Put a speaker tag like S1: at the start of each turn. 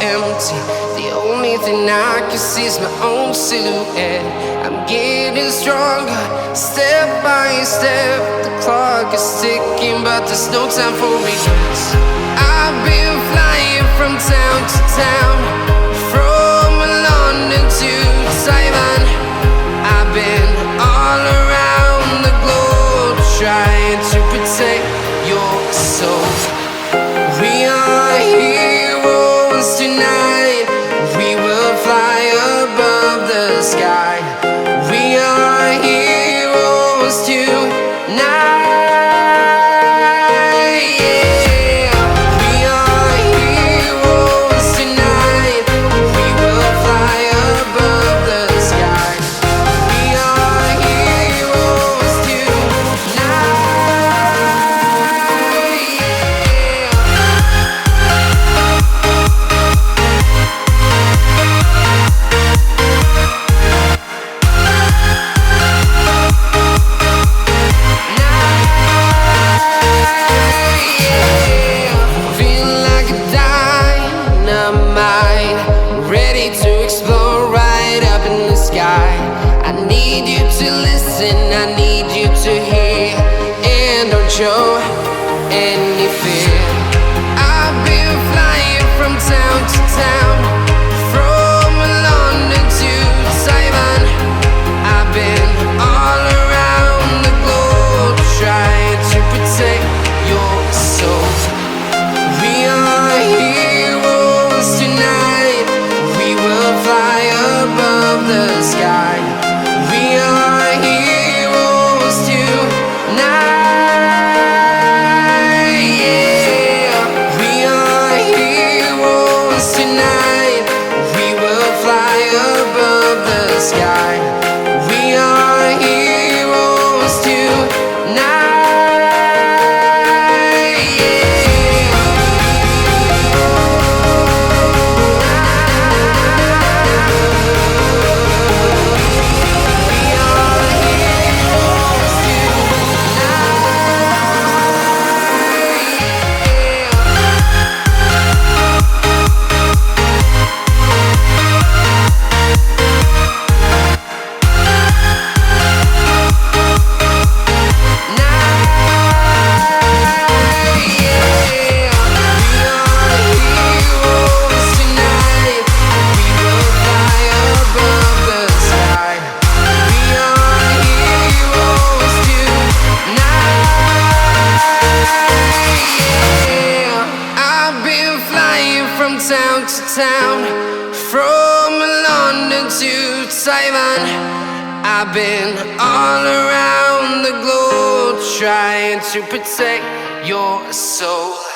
S1: empty. The only thing I can see is my own silhouette. I'm getting stronger, step by step. The clock is ticking, but there's no time for regrets. I've been flying from town to town, from London to Taiwan. I've been all around the globe, trying to protect your soul. We are heroes tonight. We will fly above the sky. We are heroes tonight. Yeah. We are heroes tonight. We will fly above the sky. We are heroes tonight. I need you to hear and don't show any fear. I've been flying from town to town, from London to Taiwan. I've been all around the globe, trying to protect your soul. We are heroes tonight. We will fly above the sky. We are heroes tonight. Yeah. We are heroes tonight. We will fly above the sky. We are heroes tonight. Town to town, from London to Taiwan. I've been all around the globe, trying to protect your soul.